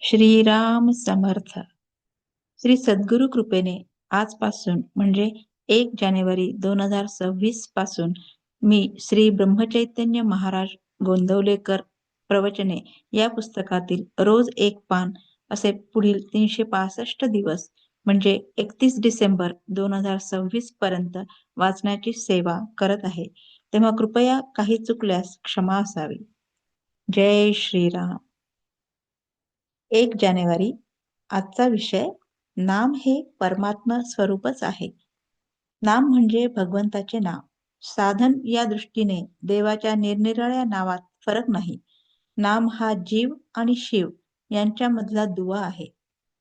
श्रीराम समर्थ. श्री सद्गुरु कृपेने आजपासून म्हणजे 1 जानेवारी 2026 पासून मी श्री ब्रह्मचैतन्य महाराज गोंदवलेकर प्रवचने या पुस्तकातील रोज एक पान असे पुढील 365 दिवस म्हणजे 31 डिसेंबर 2026 पर्यंत वाचण्याची सेवा करत आहे. तेव्हा कृपया काही चुकल्यास क्षमा असावी. जय श्रीराम. 1 जानेवारी. आजचा विषय नाम हे परमात्मा स्वरूपच आहे. नाम म्हणजे भगवंताचे नाव. साधन या दृष्टीने देवाच्या निरनिराळ्या नावात फरक नाही. नाम हा जीव आणि शिव यांच्यामधला दुवा आहे.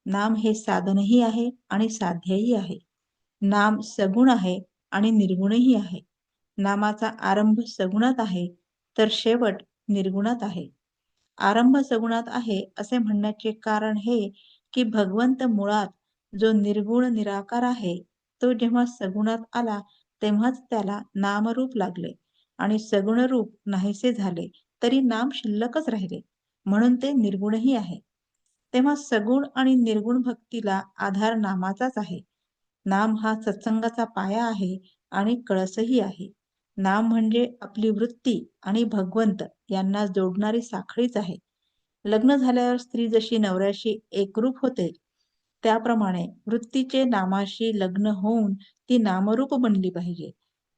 नाम हे साधनही आहे आणि साध्यही आहे. नाम सगुण आहे आणि निर्गुणही आहे. नामाचा आरंभ सगुणात आहे तर शेवट निर्गुणात आहे. आरंभ सगुणात आहे असे म्हणण्याचे कारण हे की भगवंत मुळात जो निर्गुण निराकार आहे तो जेव्हा सगुणात आला तेव्हाच त्याला नामरूप लागले आणि सगुण रूप नाहीसे झाले तरी नाम शिल्लकच राहिले, म्हणून ते निर्गुणही आहे. तेव्हा सगुण आणि निर्गुण भक्तीला आधार नामाचाच आहे. नाम हा सत्संगाचा पाया आहे आणि कळसही आहे. नाम म्हणजे आपली वृत्ती आणि भगवंत यांना जोडणारी साखळीच आहे. लग्न झाल्यावर स्त्री जशी नवऱ्याशी एकरूप होते त्याप्रमाणे वृत्तीचे नामाशी लग्न होऊन ती नामरूप बनली पाहिजे.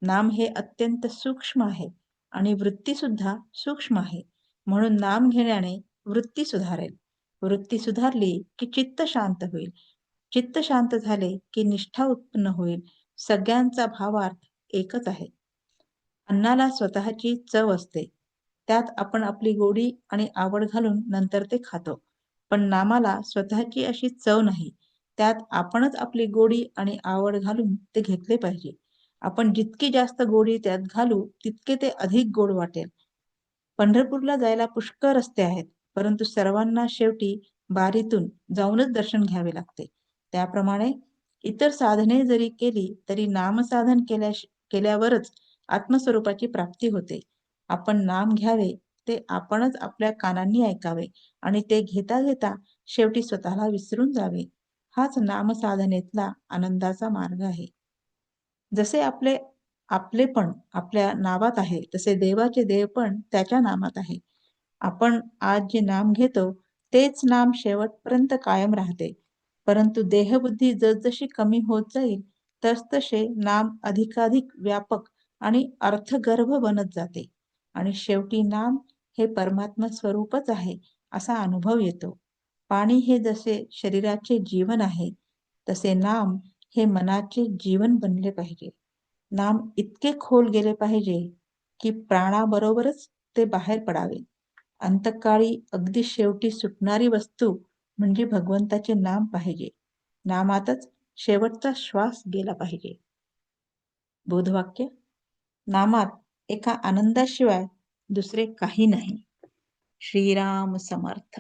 नाम हे अत्यंत सूक्ष्म आहे आणि वृत्ती सुद्धा सूक्ष्म आहे, म्हणून नाम घेण्याने वृत्ती सुधारेल. वृत्ती सुधारली की चित्त शांत होईल. चित्त शांत झाले की निष्ठा उत्पन्न होईल. सगळ्यांचा भावार्थ एकच आहे. अन्नाला स्वतःची चव असते, त्यात आपण आपली गोडी आणि आवड घालून नंतर ते खातो. पण नामाला स्वतःची अशी चव नाही, त्यात आपणच आपली गोडी आणि आवड घालून ते घेतले पाहिजे. आपण जितकी जास्त गोडी त्यात घालू तितके ते अधिक गोड वाटेल. पंढरपूरला जायला पुष्कळ रस्ते आहेत, परंतु सर्वांना शेवटी बारीतून जाऊनच दर्शन घ्यावे लागते. त्याप्रमाणे इतर साधने जरी केली तरी नामसाधन केल्यावरच आत्मस्वरूपाची प्राप्ती होते. आपण नाम घ्यावे ते आपणच आपल्या कानांनी ऐकावे आणि ते घेता घेता शेवटी स्वतःला विसरून जावे. हाच नामसाधनेतला आनंदाचा मार्ग आहे. जसे आपलेपण आपल्या नावात आहे तसे देवाचे देवपण त्याच्या नामात आहे. आपण आज जे नाम घेतो तेच नाम शेवटपर्यंत कायम राहते, परंतु देहबुद्धी जसजशी कमी होत जाईल तसतसे नाम अधिकाधिक व्यापक आणि अर्थगर्भ बनत जाते आणि शेवटी नाम हे परमात्मा स्वरूपच आहे असा अनुभव येतो. पाणी हे जसे शरीराचे जीवन आहे तसे नाम हे मनाचे जीवन बनले पाहिजे. नाम इतके खोल गेले पाहिजे की प्राणाबरोबरच ते बाहेर पडावे. अंतकाळी अगदी शेवटी सुटणारी वस्तू म्हणजे भगवंताचे नाम पाहिजे. नामातच शेवटचा श्वास गेला पाहिजे. बोधवाक्य: नामात एका आनंदाशिवाय दुसरे काही नाही. श्रीराम समर्थ.